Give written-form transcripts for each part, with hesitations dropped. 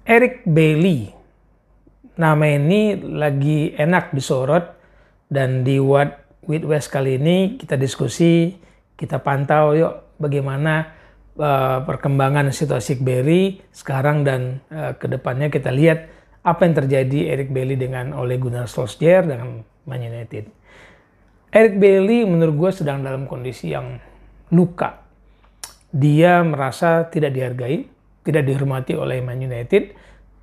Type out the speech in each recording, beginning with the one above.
Eric Bailly, nama ini lagi enak disorot, dan di What with West kali ini kita diskusi, kita pantau yuk bagaimana perkembangan situasi Bailly sekarang dan kedepannya. Kita lihat apa yang terjadi Eric Bailly dengan Ole Gunnar Solskjaer dengan Man United. Eric Bailly menurut gue sedang dalam kondisi yang luka. Dia merasa tidak dihargai, tidak dihormati oleh Man United,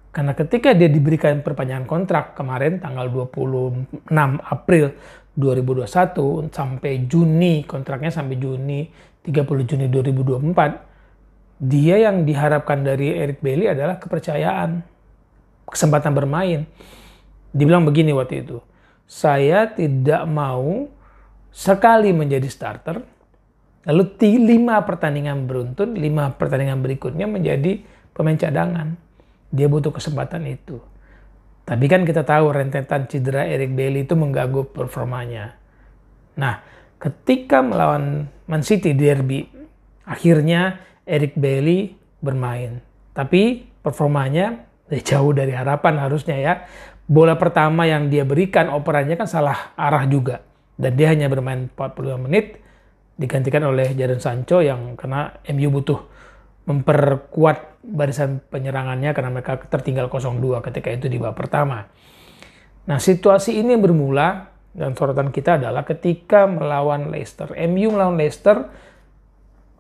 karena ketika dia diberikan perpanjangan kontrak kemarin tanggal 26 April 2021 sampai Juni, kontraknya sampai Juni 30 Juni 2024, dia yang diharapkan dari Eric Bailly adalah kepercayaan, kesempatan bermain. Dibilang begini waktu itu, saya tidak mau sekali menjadi starter, lalu 5 pertandingan beruntun, 5 pertandingan berikutnya menjadi pemain cadangan. Dia butuh kesempatan itu. Tapi kan kita tahu rentetan cedera Eric Bailly itu mengganggu performanya. Nah, ketika melawan Man City derby, akhirnya Eric Bailly bermain. Tapi performanya jauh dari harapan harusnya ya. Bola pertama yang dia berikan operannya kan salah arah juga. Dan dia hanya bermain 45 menit, digantikan oleh Jadon Sancho yang karena MU butuh memperkuat barisan penyerangannya karena mereka tertinggal 0-2 ketika itu di babak pertama. Nah, situasi ini bermula dan sorotan kita adalah ketika melawan Leicester. MU melawan Leicester,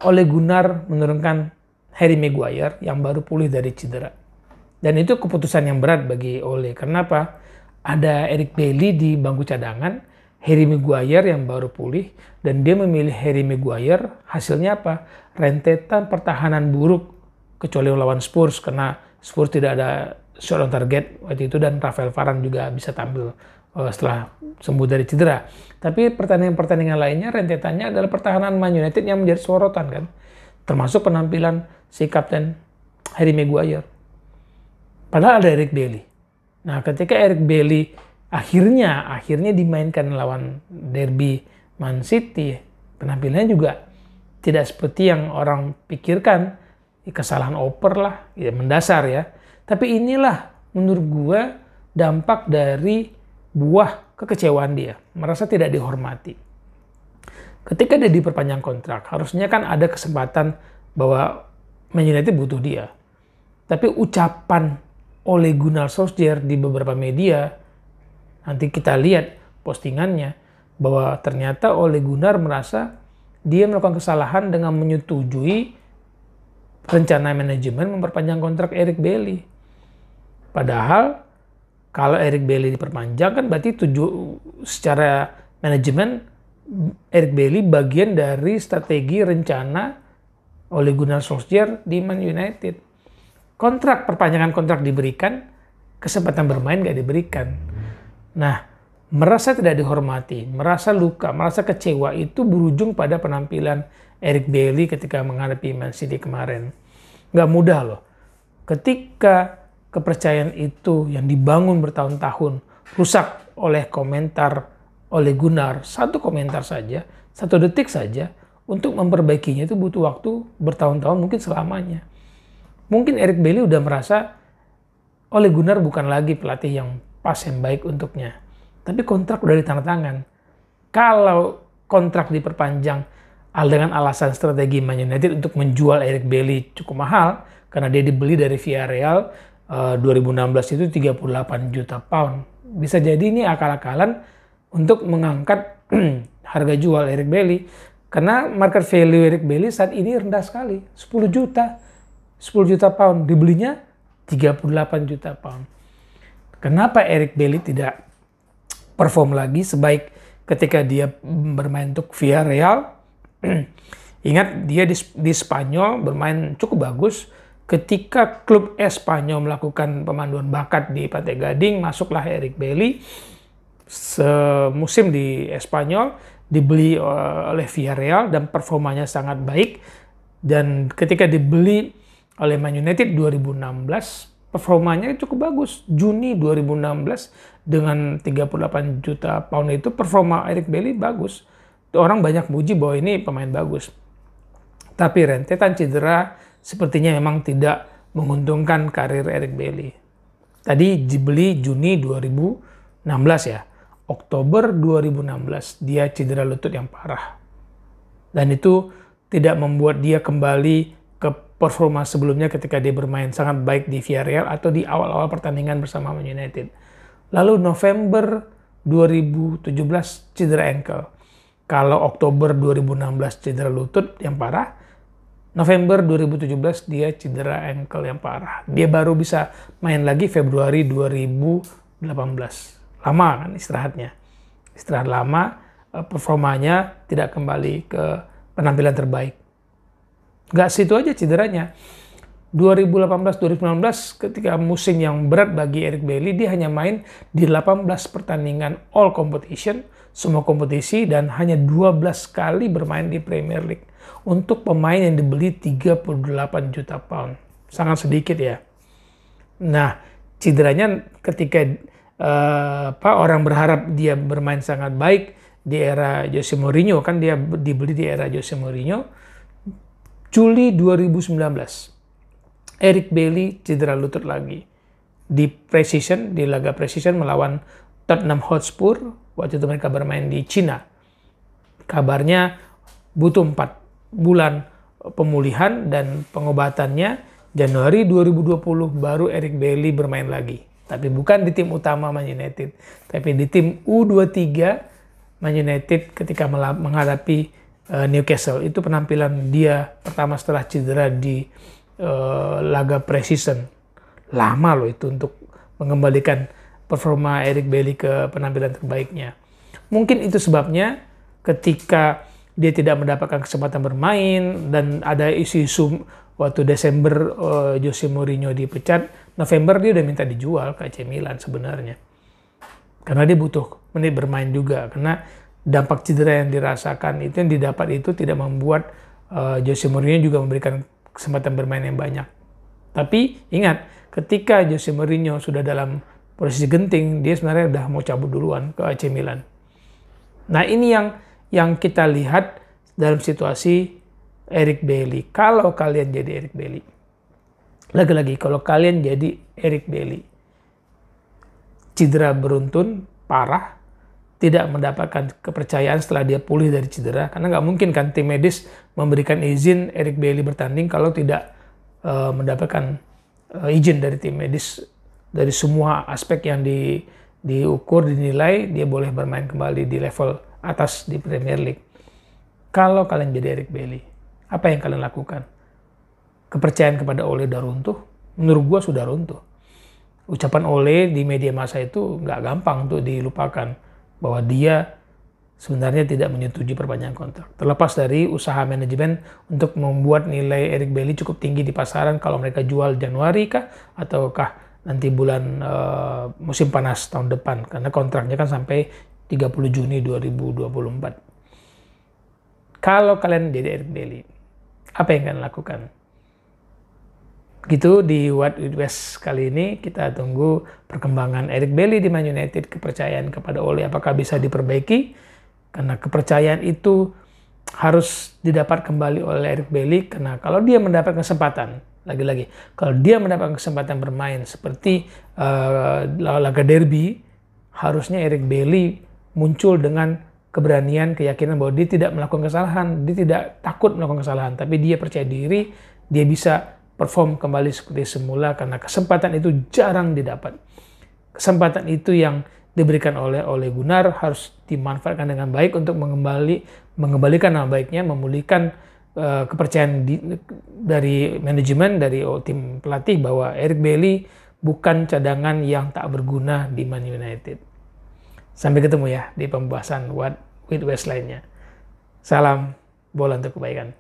Ole Gunnar menurunkan Harry Maguire yang baru pulih dari cedera. Dan itu keputusan yang berat bagi Ole. Kenapa? Ada Eric Bailly di bangku cadangan, Harry Maguire yang baru pulih, dan dia memilih Harry Maguire. Hasilnya apa? Rentetan pertahanan buruk, kecuali lawan Spurs karena Spurs tidak ada shot on target waktu itu, dan Rafael Varane juga bisa tampil setelah sembuh dari cedera. Tapi pertandingan-pertandingan lainnya rentetannya adalah pertahanan Man United yang menjadi sorotan kan, termasuk penampilan si kapten Harry Maguire. Padahal ada Eric Bailly. Nah, ketika Eric Bailly akhirnya dimainkan lawan derby Man City, penampilannya juga tidak seperti yang orang pikirkan. Kesalahan oper lah, ya mendasar ya. Tapi inilah menurut gue dampak dari buah kekecewaan dia, merasa tidak dihormati. Ketika dia diperpanjang kontrak, harusnya kan ada kesempatan bahwa Man United butuh dia. Tapi ucapan Ole Gunnar Solskjaer di beberapa media, nanti kita lihat postingannya, bahwa ternyata Ole Gunnar merasa dia melakukan kesalahan dengan menyetujui rencana manajemen memperpanjang kontrak Eric Bailly. Padahal kalau Eric Bailly diperpanjang kan berarti secara manajemen Eric Bailly bagian dari strategi rencana Ole Gunnar Solskjaer di Man United. Perpanjangan kontrak diberikan, kesempatan bermain gak diberikan. Nah, merasa tidak dihormati, merasa luka, merasa kecewa, itu berujung pada penampilan Eric Bailly ketika menghadapi Man City kemarin. Gak mudah loh. Ketika kepercayaan itu yang dibangun bertahun-tahun rusak oleh komentar Ole Gunnar, satu komentar saja, 1 detik saja, untuk memperbaikinya itu butuh waktu bertahun-tahun, mungkin selamanya. Mungkin Eric Bailly udah merasa Ole Gunnar bukan lagi pelatih yang pas, yang baik untuknya. Tapi kontrak udah ditandatangan. Kalau kontrak diperpanjang dengan alasan strategi Man United untuk menjual Eric Bailly cukup mahal, karena dia dibeli dari Villarreal 2016 itu 38 juta pound. Bisa jadi ini akal-akalan untuk mengangkat harga jual Eric Bailly. Karena market value Eric Bailly saat ini rendah sekali, 10 juta pound, dibelinya 38 juta pound. Kenapa Eric Bailly tidak perform lagi sebaik ketika dia bermain untuk Villarreal? Ingat, dia di Spanyol bermain cukup bagus. Ketika klub Espanyol melakukan pemanduan bakat di Pantai Gading, masuklah Eric Bailly. Semusim di Espanyol dibeli oleh Villarreal dan performanya sangat baik. Dan ketika dibeli oleh Man United 2016, performanya cukup bagus. Juni 2016 dengan 38 juta pound itu performa Eric Bailly bagus. Orang banyak muji bahwa ini pemain bagus. Tapi rentetan cedera sepertinya memang tidak menguntungkan karir Eric Bailly. Tadi dibeli Juni 2016 ya. Oktober 2016 dia cedera lutut yang parah. Dan itu tidak membuat dia kembali ke performa sebelumnya ketika dia bermain sangat baik di Villarreal atau di awal-awal pertandingan bersama Man United. Lalu November 2017 cedera ankle. Kalau Oktober 2016 cedera lutut yang parah, November 2017 dia cedera ankle yang parah. Dia baru bisa main lagi Februari 2018. Lama kan istirahatnya. Istirahat lama, performanya tidak kembali ke penampilan terbaik. Nggak situ aja cederanya. 2018-2019 ketika musim yang berat bagi Eric Bailly, dia hanya main di 18 pertandingan all competition, semua kompetisi, dan hanya 12 kali bermain di Premier League. Untuk pemain yang dibeli 38 juta pound. Sangat sedikit ya. Nah, cederanya ketika orang berharap dia bermain sangat baik di era Jose Mourinho, kan dia dibeli di era Jose Mourinho. Juli 2019, Eric Bailly cedera lutut lagi di Precision, di laga Precision melawan Tottenham Hotspur. Waktu itu mereka bermain di Cina. Kabarnya butuh 4 bulan pemulihan dan pengobatannya. Januari 2020 baru Eric Bailly bermain lagi. Tapi bukan di tim utama Man United, tapi di tim U23 Man United ketika menghadapi Newcastle. Itu penampilan dia pertama setelah cedera di laga Precision. Lama loh itu untuk mengembalikan performa Eric Bailly ke penampilan terbaiknya. Mungkin itu sebabnya ketika dia tidak mendapatkan kesempatan bermain dan ada isu-isu waktu Desember Jose Mourinho dipecat, November dia udah minta dijual ke AC Milan sebenarnya. Karena dia butuh menit bermain juga, karena dampak cedera yang dirasakan itu yang didapat itu tidak membuat Jose Mourinho juga memberikan kesempatan bermain yang banyak. Tapi ingat, ketika Jose Mourinho sudah dalam posisi genting, dia sebenarnya udah mau cabut duluan ke AC Milan. Nah, ini yang kita lihat dalam situasi Eric Bailly. Kalau kalian jadi Eric Bailly, lagi-lagi kalau kalian jadi Eric Bailly, cedera beruntun, parah, tidak mendapatkan kepercayaan setelah dia pulih dari cedera, karena nggak mungkin kan tim medis memberikan izin Eric Bailly bertanding kalau tidak mendapatkan izin dari tim medis. Dari semua aspek yang diukur, dinilai, dia boleh bermain kembali di level atas di Premier League. Kalau kalian jadi Eric Bailly, apa yang kalian lakukan? Kepercayaan kepada Ole udah runtuh? Menurut gua sudah runtuh. Ucapan Ole di media massa itu nggak gampang untuk dilupakan, bahwa dia sebenarnya tidak menyetujui perpanjangan kontrak. Terlepas dari usaha manajemen untuk membuat nilai Eric Bailly cukup tinggi di pasaran kalau mereka jual Januari kah, ataukah nanti bulan musim panas tahun depan, karena kontraknya kan sampai 30 Juni 2024. Kalau kalian jadi Eric Bailly, apa yang kalian lakukan? Gitu di What With West kali ini, kita tunggu perkembangan Eric Bailly di Man United, kepercayaan kepada Ole apakah bisa diperbaiki, karena kepercayaan itu harus didapat kembali oleh Eric Bailly, karena kalau dia mendapat kesempatan, lagi-lagi, kalau dia mendapat kesempatan bermain seperti laga derby, harusnya Eric Bailly muncul dengan keberanian, keyakinan bahwa dia tidak melakukan kesalahan, dia tidak takut melakukan kesalahan, tapi dia percaya diri, dia bisa perform kembali seperti semula, karena kesempatan itu jarang didapat. Kesempatan itu yang diberikan oleh Ole Gunnar harus dimanfaatkan dengan baik untuk mengembalikan nama baiknya, memulihkan kepercayaan dari manajemen, dari tim pelatih bahwa Eric Bailly bukan cadangan yang tak berguna di Man United. Sampai ketemu ya di pembahasan What With West lainnya. Salam bola untuk kebaikan.